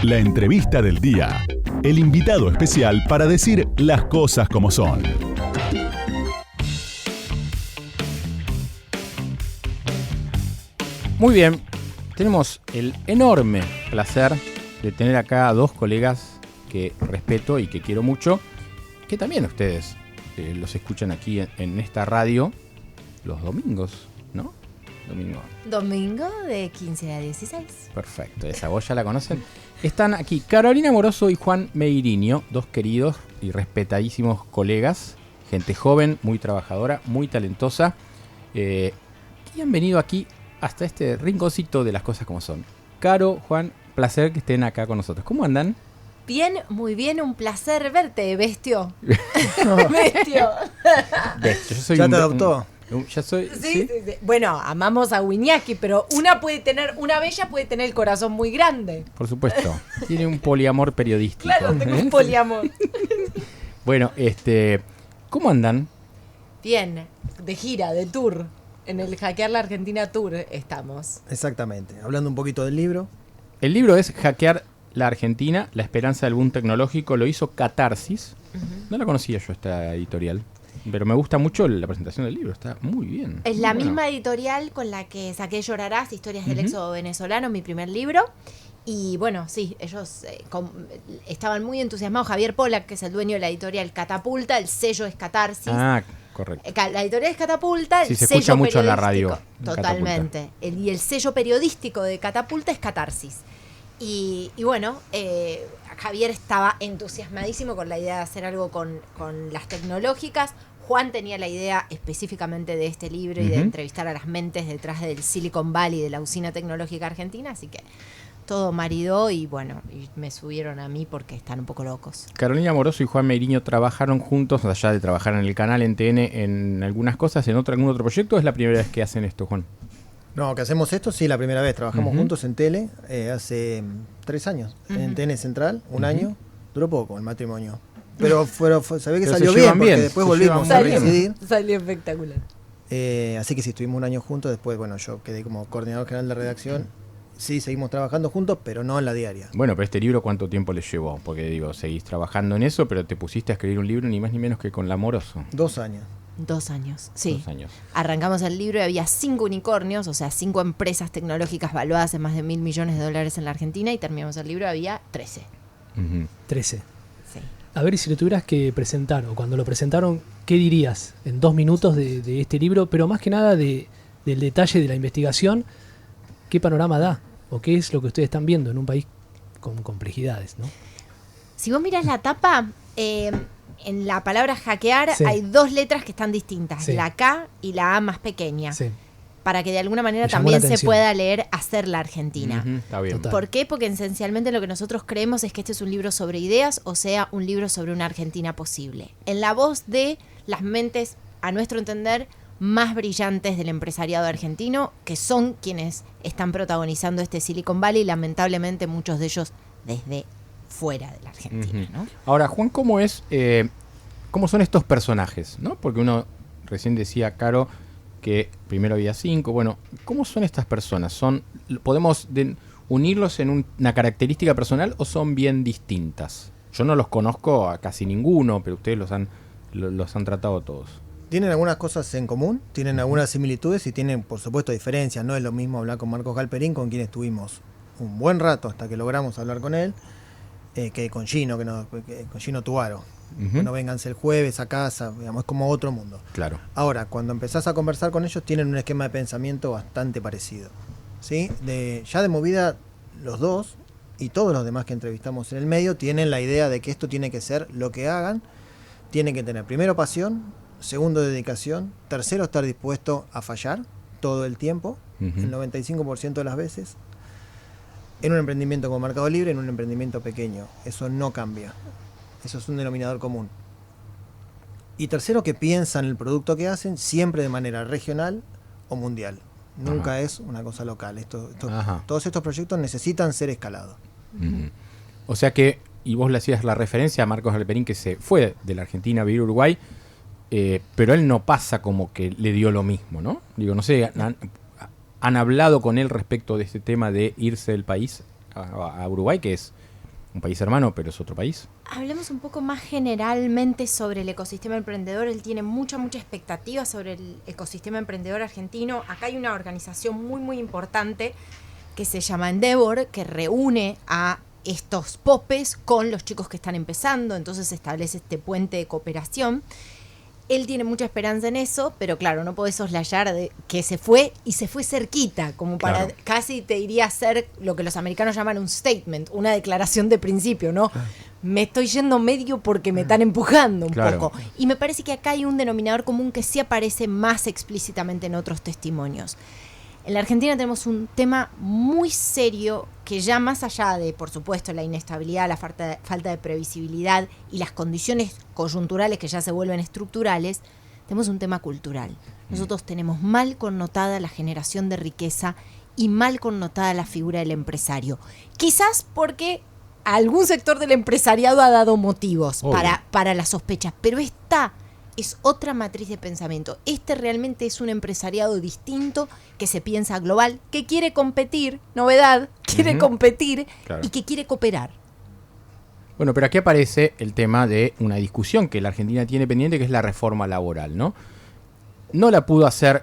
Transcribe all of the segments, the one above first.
La entrevista del día. El invitado especial para decir las cosas como son. Muy bien, tenemos el enorme placer de tener acá a dos colegas que respeto y que quiero mucho, que también ustedes los escuchan aquí en esta radio los domingos, ¿no? Domingo de 15 a 16. Perfecto, esa voz ya la conocen. Están aquí Carolina Moroso y Juan Meiriño, dos queridos y respetadísimos colegas, gente joven, muy trabajadora, muy talentosa, que han venido aquí hasta este rinconcito de las cosas como son. Caro, Juan, placer que estén acá con nosotros. ¿Cómo andan? Bien, muy bien, un placer verte, bestio. Bestio. Bestia, yo soy ¿Ya te adoptó? Ya soy. Sí. Bueno, amamos a Wiñaki, pero una bella puede tener el corazón muy grande. Por supuesto. Tiene un poliamor periodístico. Claro, tengo un poliamor. Bueno, ¿cómo andan? Bien, de gira, de tour. En el Hackear la Argentina Tour estamos. Exactamente. Hablando un poquito del libro. El libro es Hackear la Argentina, la esperanza del boom tecnológico. Lo hizo Catarsis. No la conocía yo esta editorial, pero me gusta mucho la presentación del libro. Está muy bien. Es la misma editorial con la que saqué Llorarás, Historias del éxodo venezolano, mi primer libro. Y bueno, sí, ellos estaban muy entusiasmados. Javier Pollack, que es el dueño de la editorial Catapulta, el sello es Catarsis. Ah, correcto. La editorial es Catapulta, Sí, el se sello escucha mucho en la periodístico, radio. Totalmente. Y el sello periodístico de Catapulta es Catarsis. Y bueno, Javier estaba entusiasmadísimo con la idea de hacer algo con las tecnológicas. Juan tenía la idea específicamente de este libro y de entrevistar a las mentes detrás del Silicon Valley, de la usina tecnológica argentina, así que todo maridó y bueno, y me subieron a mí porque están un poco locos. Carolina Moroso y Juan Meiriño trabajaron juntos, más allá de trabajar en el canal en TN en algunas cosas, en algún otro proyecto. ¿O es la primera vez que hacen esto, Juan? No, que hacemos esto, sí, la primera vez. Trabajamos juntos en tele hace 3 años. En TN Central, un año. Duró poco el matrimonio. Pero se ve que salió bien, porque después volvimos a reincidir. Salió espectacular. Así que sí, estuvimos un año juntos. Después, bueno, yo quedé como coordinador general de redacción. Sí, seguimos trabajando juntos, pero no en la diaria. Bueno, pero este libro, ¿cuánto tiempo les llevó? Porque digo, seguís trabajando en eso, pero te pusiste a escribir un libro ni más ni menos que con La Moroso. 2 años. 2 años, sí. 2 años. Arrancamos el libro y había 5 unicornios, o sea, 5 empresas tecnológicas valuadas en más de $1.000 millones en la Argentina, y terminamos el libro, había 13. 13. Sí. A ver, y si lo tuvieras que presentar, o cuando lo presentaron, ¿qué dirías en 2 minutos de este libro? Pero más que nada del detalle de la investigación, ¿qué panorama da? ¿O qué es lo que ustedes están viendo en un país con complejidades, ¿no? Si vos mirás la tapa, en la palabra hackear hay 2 letras que están distintas, la K y la A más pequeña, para que de alguna manera también se pueda leer Hacer la Argentina. Está bien. Total. ¿Por qué? Porque esencialmente lo que nosotros creemos es que este es un libro sobre ideas, o sea, un libro sobre una Argentina posible. En la voz de las mentes, a nuestro entender, más brillantes del empresariado argentino, que son quienes están protagonizando este Silicon Valley, lamentablemente muchos de ellos desde fuera de la Argentina, ¿no? Ahora, Juan, ¿cómo son estos personajes, ¿no? Porque uno recién decía, Caro, que primero había 5. Bueno, ¿cómo son estas personas? ¿Podemos unirlos en una característica personal o son bien distintas? Yo no los conozco a casi ninguno, pero ustedes los han tratado todos. Tienen algunas cosas en común, tienen algunas similitudes y tienen, por supuesto, diferencias. No es lo mismo hablar con Marcos Galperín, con quien estuvimos un buen rato hasta que logramos hablar con él, que con Gino, con Gino Tuaro. Bueno, vénganse el jueves a casa, digamos, es como otro mundo. Claro. Ahora, cuando empezás a conversar con ellos, tienen un esquema de pensamiento bastante parecido, ¿sí? Ya de movida, los dos y todos los demás que entrevistamos en el medio tienen la idea de que esto tiene que ser lo que hagan, tienen que tener primero pasión, segundo dedicación, tercero estar dispuesto a fallar todo el tiempo, el 95% de las veces, en un emprendimiento como Mercado Libre, en un emprendimiento pequeño. Eso no cambia. Eso es un denominador común. Y tercero, que piensan el producto que hacen siempre de manera regional o mundial. Nunca es una cosa local. Todos estos proyectos necesitan ser escalados. O sea que, y vos le hacías la referencia a Marcos Galperín, que se fue de la Argentina a vivir a Uruguay, pero él no pasa como que le dio lo mismo, ¿no? Digo, no sé, ¿han hablado con él respecto de este tema de irse del país a Uruguay, que es un país hermano, pero es otro país. Hablemos un poco más generalmente sobre el ecosistema emprendedor. Él tiene mucha expectativa sobre el ecosistema emprendedor argentino. Acá hay una organización muy importante que se llama Endeavor, que reúne a estos popes con los chicos que están empezando, entonces se establece este puente de cooperación. Él tiene mucha esperanza en eso, pero claro, no podés soslayar de que se fue y se fue cerquita, como para casi te diría hacer lo que los americanos llaman un statement, una declaración de principio, ¿no? Me estoy yendo medio porque me están empujando un poco. Y me parece que acá hay un denominador común que sí aparece más explícitamente en otros testimonios. En la Argentina tenemos un tema muy serio que ya más allá de, por supuesto, la inestabilidad, la falta de previsibilidad y las condiciones coyunturales que ya se vuelven estructurales, tenemos un tema cultural. Nosotros tenemos mal connotada la generación de riqueza y mal connotada la figura del empresario. Quizás porque algún sector del empresariado ha dado motivos para la sospecha, pero esta es otra matriz de pensamiento. Este realmente es un empresariado distinto que se piensa global, que quiere competir, novedad, quiere competir y que quiere cooperar. Bueno, pero aquí aparece el tema de una discusión que la Argentina tiene pendiente, que es la reforma laboral, ¿no? No la pudo hacer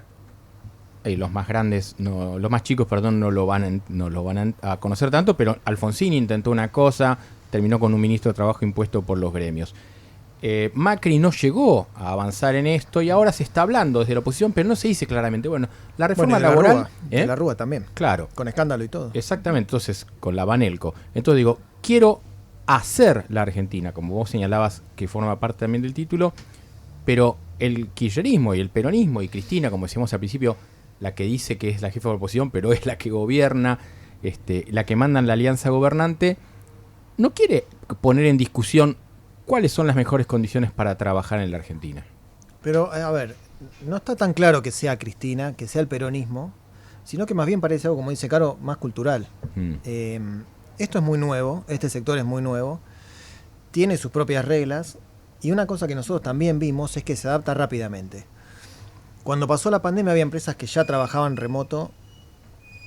los más grandes, no, los más chicos, perdón, no lo van a conocer tanto, pero Alfonsín intentó una cosa, terminó con un ministro de Trabajo impuesto por los gremios. Macri no llegó a avanzar en esto y ahora se está hablando desde la oposición, pero no se dice claramente. Bueno, la reforma laboral. De la Rúa también. Claro. Con escándalo y todo. Exactamente, entonces con la Banelco. Entonces digo, quiero hacer la Argentina, como vos señalabas que forma parte también del título, pero el kirchnerismo y el peronismo y Cristina, como decíamos al principio, la que dice que es la jefa de la oposición, pero es la que gobierna, la que manda en la alianza gobernante, no quiere poner en discusión ¿cuáles son las mejores condiciones para trabajar en la Argentina? Pero, a ver, no está tan claro que sea Cristina, que sea el peronismo, sino que más bien parece algo, como dice Caro, más cultural. Esto es muy nuevo, este sector es muy nuevo, tiene sus propias reglas, y una cosa que nosotros también vimos es que se adapta rápidamente. Cuando pasó la pandemia había empresas que ya trabajaban remoto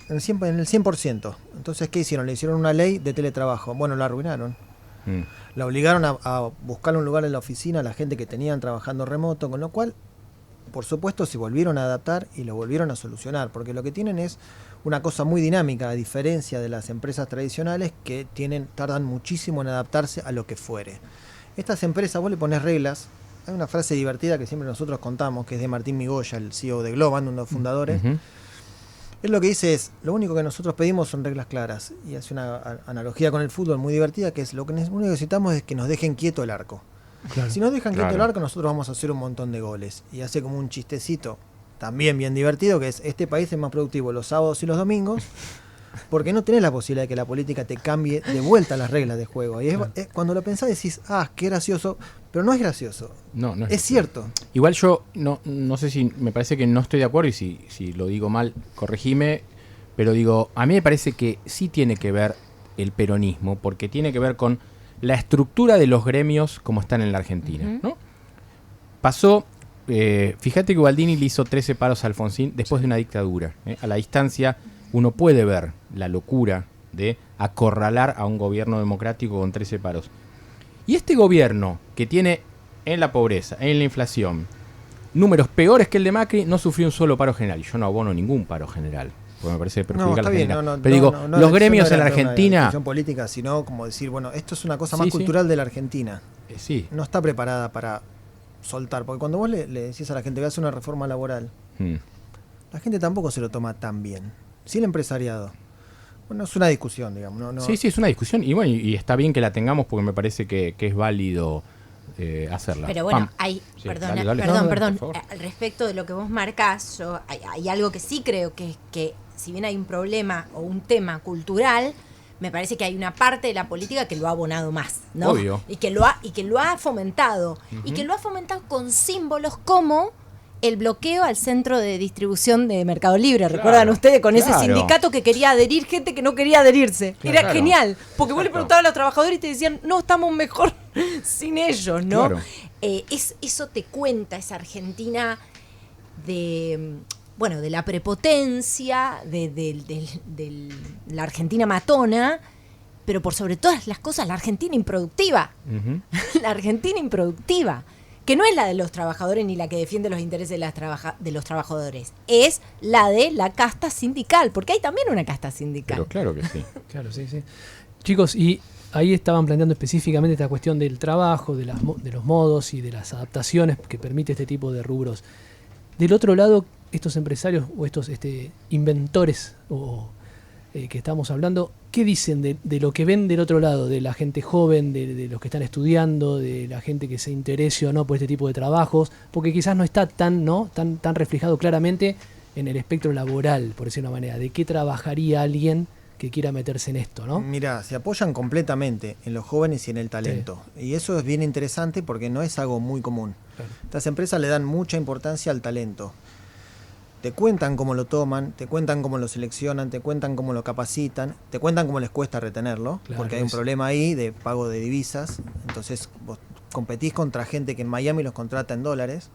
en el 100%. Entonces, ¿qué hicieron? Le hicieron una ley de teletrabajo. Bueno, la arruinaron. La obligaron a buscar un lugar en la oficina a la gente que tenían trabajando remoto, con lo cual, por supuesto, se volvieron a adaptar y lo volvieron a solucionar, porque lo que tienen es una cosa muy dinámica, a diferencia de las empresas tradicionales que tardan muchísimo en adaptarse a lo que fuere. Estas empresas, vos le ponés reglas. Hay una frase divertida que siempre nosotros contamos, que es de Martín Migoya, el CEO de Globant, uno de los fundadores. Él lo que dice es, lo único que nosotros pedimos son reglas claras. Y hace una analogía con el fútbol muy divertida, que es lo único que necesitamos es que nos dejen quieto el arco. Claro. Si nos dejan quieto el arco, nosotros vamos a hacer un montón de goles. Y hace como un chistecito, también bien divertido, que es, este país es más productivo los sábados y los domingos, porque no tenés la posibilidad de que la política te cambie de vuelta las reglas de juego. Y cuando lo pensás decís, qué gracioso, pero no es gracioso. No es cierto. Igual yo no sé si me parece que no estoy de acuerdo, y si lo digo mal, corregime, pero digo, a mí me parece que sí tiene que ver el peronismo, porque tiene que ver con la estructura de los gremios como están en la Argentina, ¿no? Pasó, fíjate que Baldini le hizo 13 paros a Alfonsín después de una dictadura. A la distancia uno puede ver la locura de acorralar a un gobierno democrático con 13 paros. Y este gobierno, que tiene en la pobreza, en la inflación, números peores que el de Macri, no sufrió un solo paro general. Y yo no abono ningún paro general, porque me parece perjudicar a la Argentina. Pero digo, los gremios en la Argentina... No discusión política, sino como decir, bueno, esto es una cosa más cultural de la Argentina. No está preparada para soltar, porque cuando vos le decís a la gente que hace una reforma laboral, la gente tampoco se lo toma tan bien. Sí, el empresariado. Bueno, es una discusión, digamos. Sí, es una discusión. Y bueno, y está bien que la tengamos porque me parece que es válido hacerla. Pero bueno, perdón. Al respecto de lo que vos marcás, hay algo que sí creo que si bien hay un problema o un tema cultural, me parece que hay una parte de la política que lo ha abonado más, ¿no? Obvio. Y que lo ha fomentado. Y que lo ha fomentado con símbolos como el bloqueo al centro de distribución de Mercado Libre. ¿Recuerdan ustedes con ese sindicato que quería adherir gente que no quería adherirse? Era genial, porque vos le preguntabas a los trabajadores y te decían, no, estamos mejor sin ellos, ¿no? Eso te cuenta esa Argentina de la prepotencia, de la Argentina matona, pero por sobre todas las cosas, la Argentina improductiva. Ujú. La Argentina improductiva, que no es la de los trabajadores ni la que defiende los intereses de los trabajadores, es la de la casta sindical, porque hay también una casta sindical. Pero claro que sí. Claro, sí, sí. Chicos, y ahí estaban planteando específicamente esta cuestión del trabajo, de los modos y de las adaptaciones que permite este tipo de rubros. Del otro lado, estos empresarios o estos inventores que estamos hablando, ¿qué dicen de lo que ven del otro lado, de la gente joven, de los que están estudiando, de la gente que se interese o no por este tipo de trabajos? Porque quizás no está tan reflejado claramente en el espectro laboral, por decirlo de una manera. ¿De qué trabajaría alguien que quiera meterse en esto, no? Mira, se apoyan completamente en los jóvenes y en el talento. Sí. Y eso es bien interesante porque no es algo muy común. Claro. Estas empresas le dan mucha importancia al talento. Te cuentan cómo lo toman, te cuentan cómo lo seleccionan, te cuentan cómo lo capacitan, te cuentan cómo les cuesta retenerlo, claro, porque hay un problema ahí de pago de divisas. Entonces vos competís contra gente que en Miami los contrata en dólares.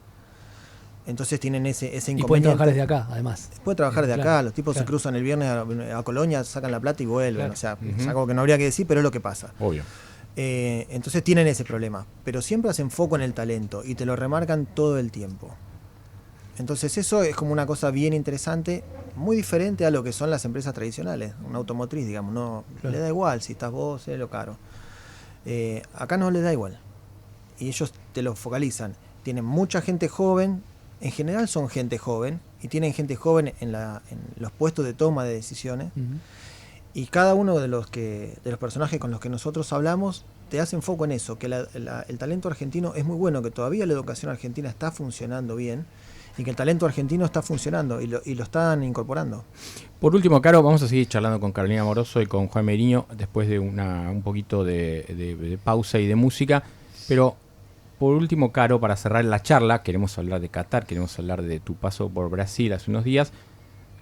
Entonces tienen ese inconveniente. Y pueden trabajar desde acá, además. Pueden trabajar desde claro, acá. Los tipos se cruzan el viernes a Colonia, sacan la plata y vuelven. Claro. O sea, es algo que no habría que decir, pero es lo que pasa. Obvio. Entonces tienen ese problema. Pero siempre hacen foco en el talento y te lo remarcan todo el tiempo. Entonces eso es como una cosa bien interesante, muy diferente a lo que son las empresas tradicionales. Una automotriz, digamos, no le da igual si estás vos, es lo caro. Acá no le da igual. Y ellos te lo focalizan. Tienen mucha gente joven. En general son gente joven y tienen gente joven en los puestos de toma de decisiones. Uh-huh. Y cada uno de los personajes con los que nosotros hablamos te hacen foco en eso, que el talento argentino es muy bueno, que todavía la educación argentina está funcionando bien y que el talento argentino está funcionando y lo están incorporando. Por último, Caro, vamos a seguir charlando con Carolina Moroso y con Juan Meriño después de un poquito de pausa y de música, pero por último, Caro, para cerrar la charla, queremos hablar de Qatar, queremos hablar de tu paso por Brasil hace unos días.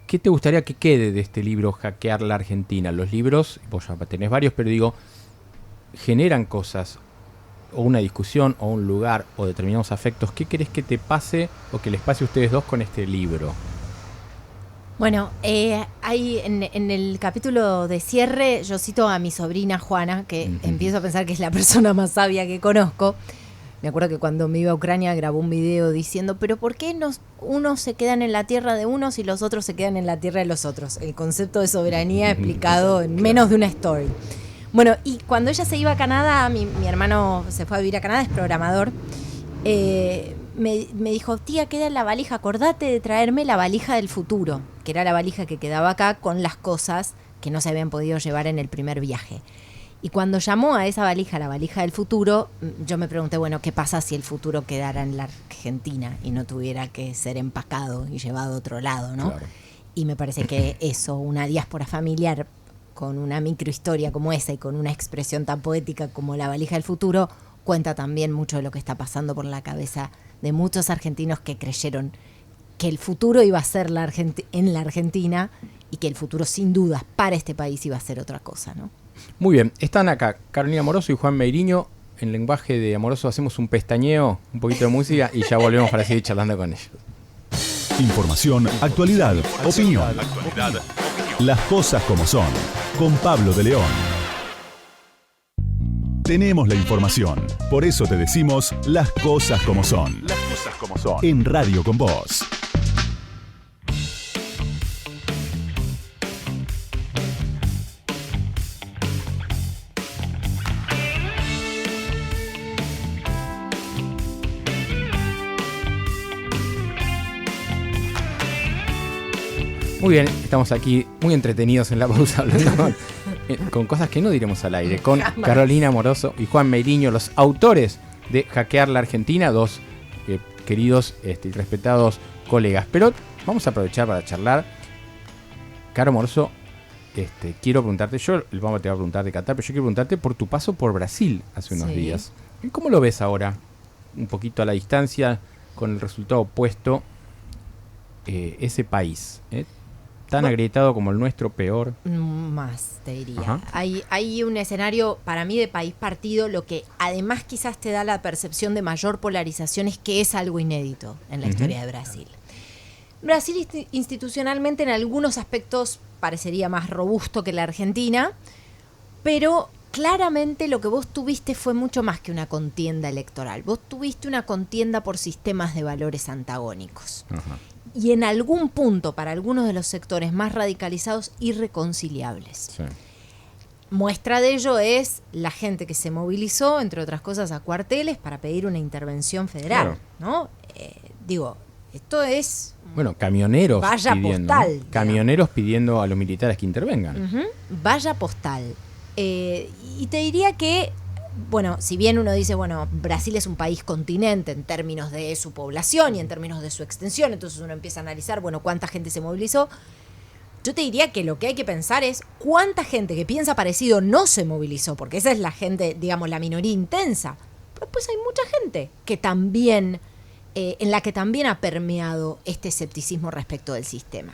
¿Qué te gustaría que quede de este libro, Hackear la Argentina? Los libros, vos ya tenés varios, pero digo, generan cosas, o una discusión, o un lugar, o determinados afectos. ¿Qué querés que te pase o que les pase a ustedes dos con este libro? Bueno, hay en el capítulo de cierre, yo cito a mi sobrina Juana, que empiezo a pensar que es la persona más sabia que conozco. Me acuerdo que cuando me iba a Ucrania grabó un video diciendo, pero ¿por qué unos se quedan en la tierra de unos y los otros se quedan en la tierra de los otros? El concepto de soberanía explicado en menos de una story. Bueno, y cuando ella se iba a Canadá, mi hermano se fue a vivir a Canadá, es programador, me dijo, tía, queda en la valija, acordate de traerme la valija del futuro, que era la valija que quedaba acá con las cosas que no se habían podido llevar en el primer viaje. Y cuando llamó a esa valija, la valija del futuro, yo me pregunté, bueno, ¿qué pasa si el futuro quedara en la Argentina y no tuviera que ser empacado y llevado a otro lado, ¿no? Claro. Y me parece que eso, una diáspora familiar con una microhistoria como esa y con una expresión tan poética como la valija del futuro, cuenta también mucho de lo que está pasando por la cabeza de muchos argentinos que creyeron que el futuro iba a ser en la Argentina y que el futuro sin dudas para este país iba a ser otra cosa, ¿no? Muy bien, están acá Carolina Moroso y Juan Meriño. En lenguaje de Amoroso hacemos un pestañeo, un poquito de música y ya volvemos para seguir charlando con ellos. Información, actualidad, opinión. Las cosas como son, con Pablo de León. Tenemos la información, por eso te decimos las cosas como son. Las cosas como son. En Radio con Vos. Muy bien, estamos aquí muy entretenidos en la pausa hablando con cosas que no diremos al aire, con Carolina Moroso y Juan Meriño, los autores de Hackear la Argentina, dos queridos y respetados colegas. Pero vamos a aprovechar para charlar. Caro Moroso, quiero preguntarte, te voy a preguntar de Qatar, pero yo quiero preguntarte por tu paso por Brasil hace unos días. ¿Cómo lo ves ahora? Un poquito a la distancia, con el resultado opuesto, ese país, tan agrietado como el nuestro, peor. Más, te diría. Hay un escenario para mí de país partido, lo que además quizás te da la percepción de mayor polarización es que es algo inédito en la historia de Brasil. Brasil institucionalmente en algunos aspectos parecería más robusto que la Argentina, Pero claramente lo que vos tuviste fue mucho más que una contienda electoral. Vos tuviste una contienda por sistemas de valores antagónicos. Ajá. Y en algún punto, para algunos de los sectores más radicalizados, irreconciliables. Sí. Muestra de ello es la gente que se movilizó, entre otras cosas, a cuarteles para pedir una intervención federal, Claro. ¿no? Digo, esto es Bueno, camioneros Valla pidiendo, postal, ¿no? digamos. Camioneros pidiendo a los militares que intervengan. Ujú, valla postal. Y te diría que, bueno, si bien uno dice, bueno, Brasil es un país continente en términos de su población y en términos de su extensión, entonces uno empieza a analizar, bueno, cuánta gente se movilizó. Yo te diría que lo que hay que pensar es cuánta gente que piensa parecido no se movilizó, porque esa es la gente, digamos, la minoría intensa. Pero pues hay mucha gente que también, en la que también ha permeado este escepticismo respecto del sistema.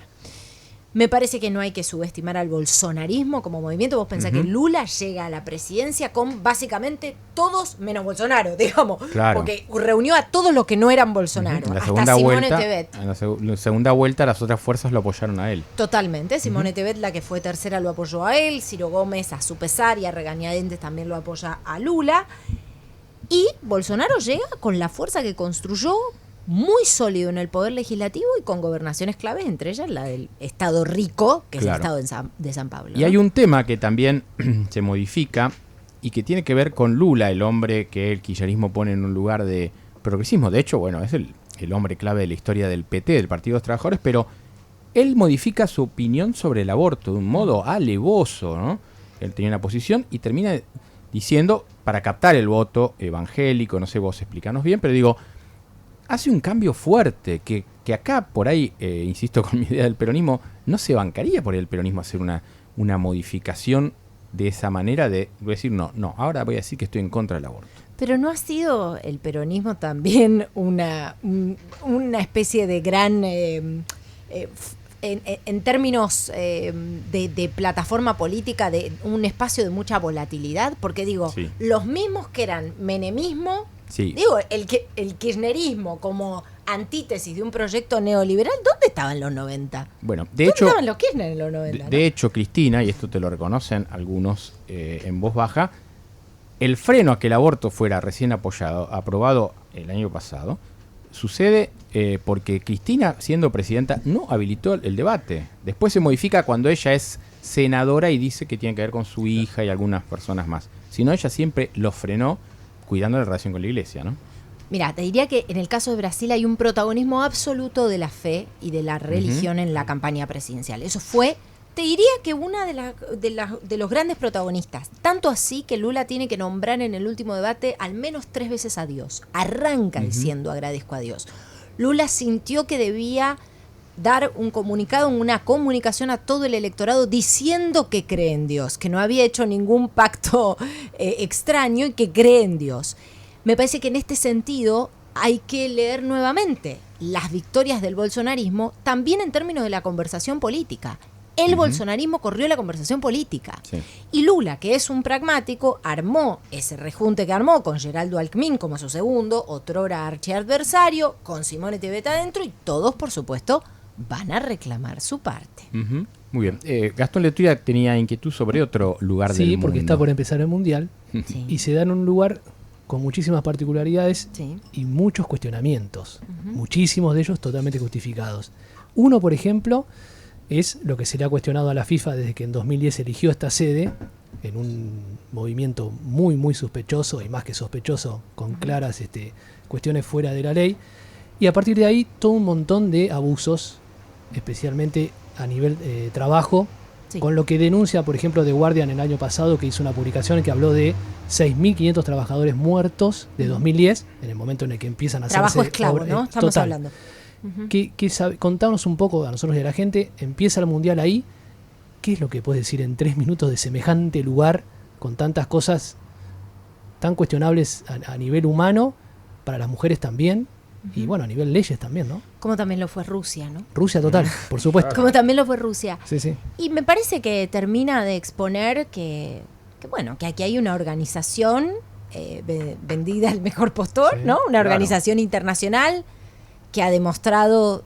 Me parece que no hay que subestimar al bolsonarismo como movimiento. Vos pensás que Lula llega a la presidencia con básicamente todos menos Bolsonaro, digamos. Claro. Porque reunió a todos los que no eran Bolsonaro. En la Hasta segunda Simone vuelta, Tebet. en la segunda vuelta las otras fuerzas lo apoyaron a él. Totalmente. Simone Tebet, la que fue tercera, lo apoyó a él. Ciro Gómez, a su pesar y a regañadientes, también lo apoya a Lula. Y Bolsonaro llega con la fuerza que construyó muy sólido en el poder legislativo y con gobernaciones claves, entre ellas la del Estado Rico, que Claro. es el Estado de San Pablo. Y hay un tema que también se modifica y que tiene que ver con Lula, el hombre que el kirchnerismo pone en un lugar de progresismo. De hecho, bueno, es el hombre clave de la historia del PT, del Partido de los Trabajadores, pero él modifica su opinión sobre el aborto de un modo alevoso, ¿no? Él tenía una posición y termina diciendo, para captar el voto evangélico, no sé, vos explícanos bien, pero digo, hace un cambio fuerte que acá, por ahí, insisto con mi idea del peronismo, no se bancaría por el peronismo hacer una modificación de esa manera de decir, no, ahora voy a decir que estoy en contra del aborto. Pero ¿no ha sido el peronismo también una especie de gran, en términos de plataforma política, de un espacio de mucha volatilidad? Porque digo, Sí. los mismos que eran menemismo, Sí. digo, el kirchnerismo como antítesis de un proyecto neoliberal, ¿dónde estaba en los 90? Bueno, de ¿Dónde hecho, estaban los Kirchner en los 90? de hecho, Cristina, y esto te lo reconocen algunos en voz baja, el freno a que el aborto fuera recién aprobado el año pasado, sucede porque Cristina, siendo presidenta, no habilitó el debate. Después se modifica cuando ella es senadora y dice que tiene que ver con su hija y algunas personas más. Si no, ella siempre lo frenó cuidando la relación con la iglesia, ¿no? Mira, te diría que en el caso de Brasil hay un protagonismo absoluto de la fe y de la religión en la campaña presidencial. Eso fue, te diría que una de los grandes protagonistas. Tanto así que Lula tiene que nombrar en el último debate al menos 3 veces a Dios. Arranca diciendo agradezco a Dios. Lula sintió que debía dar un comunicado, una comunicación a todo el electorado diciendo que cree en Dios, que no había hecho ningún pacto extraño y que cree en Dios. Me parece que en este sentido hay que leer nuevamente las victorias del bolsonarismo también en términos de la conversación política. El bolsonarismo corrió la conversación política. Sí. Y Lula, que es un pragmático, armó ese rejunte que armó con Geraldo Alckmin como su segundo, otrora archiadversario, con Simone Tebet adentro, y todos, por supuesto, van a reclamar su parte. Ujú. Muy bien. Gastón Letría tenía inquietud sobre otro lugar del mundo. Sí, porque está por empezar el Mundial Sí. y se da en un lugar con muchísimas particularidades Sí. y muchos cuestionamientos, muchísimos de ellos totalmente justificados. Uno, por ejemplo, es lo que se le ha cuestionado a la FIFA desde que en 2010 eligió esta sede, en un movimiento muy, muy sospechoso, y más que sospechoso, con claras cuestiones fuera de la ley, y a partir de ahí todo un montón de abusos, especialmente a nivel trabajo, Sí. con lo que denuncia, por ejemplo, The Guardian el año pasado, que hizo una publicación que habló de 6.500 trabajadores muertos de 2010, en el momento en el que empiezan a Trabajo hacerse esclavo, obra- ¿no? Estamos total. hablando. Contanos un poco a nosotros y a la gente, empieza el Mundial ahí, ¿qué es lo que puedes decir en 3 minutos de semejante lugar, con tantas cosas tan cuestionables a nivel humano, para las mujeres también, y bueno, a nivel leyes también, ¿no? Como también lo fue Rusia, ¿no? Rusia total, por supuesto. Como también lo fue Rusia. Sí, sí. Y me parece que termina de exponer que bueno, que aquí hay una organización vendida al mejor postor, Sí, ¿no? Una claro. organización internacional que ha demostrado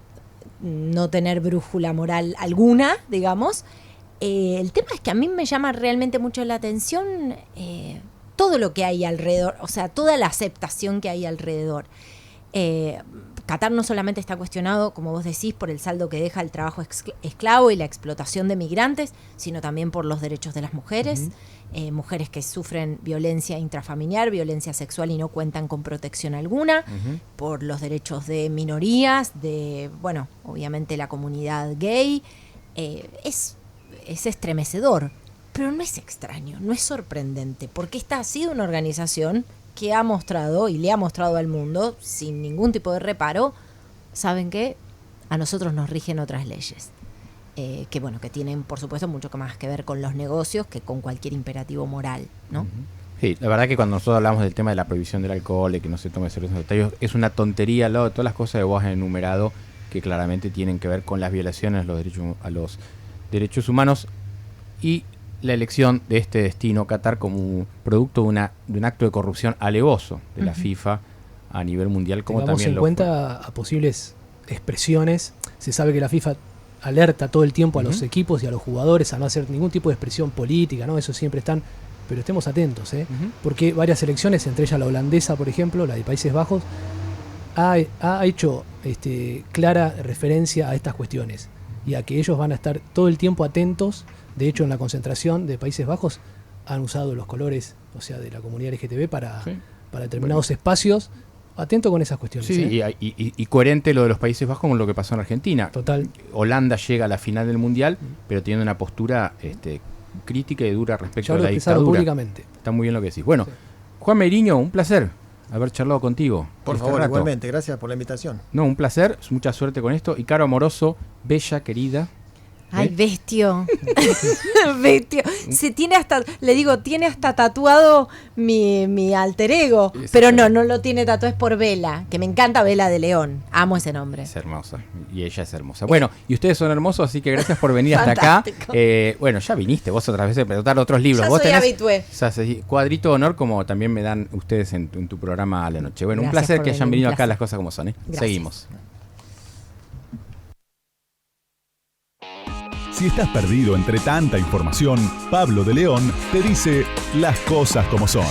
no tener brújula moral alguna, digamos, El tema es que a mí me llama realmente mucho la atención todo lo que hay alrededor, o sea, toda la aceptación que hay alrededor. Qatar no solamente está cuestionado, como vos decís, por el saldo que deja el trabajo esclavo y la explotación de migrantes, sino también por los derechos de las mujeres, mujeres que sufren violencia intrafamiliar, violencia sexual y no cuentan con protección alguna, por los derechos de minorías, de, bueno, obviamente la comunidad gay. Es estremecedor, pero no es extraño, no es sorprendente, porque esta ha sido una organización que ha mostrado y le ha mostrado al mundo, sin ningún tipo de reparo, ¿saben qué? A nosotros nos rigen otras leyes, que bueno, que tienen por supuesto mucho más que ver con los negocios que con cualquier imperativo moral, ¿no? Sí, la verdad que cuando nosotros hablamos del tema de la prohibición del alcohol, de que no se tome cerveza en detalles, es una tontería al lado de todas las cosas que vos has enumerado que claramente tienen que ver con las violaciones a los derechos humanos y la elección de este destino, Qatar, como producto de un acto de corrupción alevoso de la FIFA a nivel mundial, como Tengamos también en cuenta a posibles expresiones. Se sabe que la FIFA alerta todo el tiempo a los equipos y a los jugadores a no hacer ningún tipo de expresión política, ¿no? Eso siempre están, pero estemos atentos, porque varias selecciones, entre ellas la holandesa, por ejemplo, la de Países Bajos, ha hecho clara referencia a estas cuestiones y a que ellos van a estar todo el tiempo atentos. De hecho, en la concentración de Países Bajos han usado los colores, o sea, de la comunidad LGTB para determinados espacios. Atento con esas cuestiones. Sí, y coherente lo de los Países Bajos con lo que pasó en Argentina. Total. Holanda llega a la final del Mundial, pero tiene una postura crítica y dura respecto Ya a lo la expresaron dictadura. públicamente. Está muy bien lo que decís. Bueno, Juan Meiriño, un placer haber charlado contigo. Por este favor, rato. igualmente, gracias por la invitación. No, un placer, mucha suerte con esto. Y Caro Amoroso, bella, querida. Ay, bestio. Bestio. Tiene hasta tatuado mi alter ego. Es Pero excelente. no lo tiene tatuado, es por Vela, que me encanta Vela de León. Amo ese nombre. Es hermosa. Y ella es hermosa. Bueno, y ustedes son hermosos, así que gracias por venir hasta acá. Fantástico. Bueno, ya viniste vos otras veces a preguntar otros libros. Ya Vos soy tenés habitué. o sea, cuadrito de honor, como también me dan ustedes en tu programa a la noche. Bueno, un Gracias placer por que hayan venir, venido un acá, placer. las cosas como son. Gracias. Seguimos. Si estás perdido entre tanta información, Pablo de León te dice las cosas como son.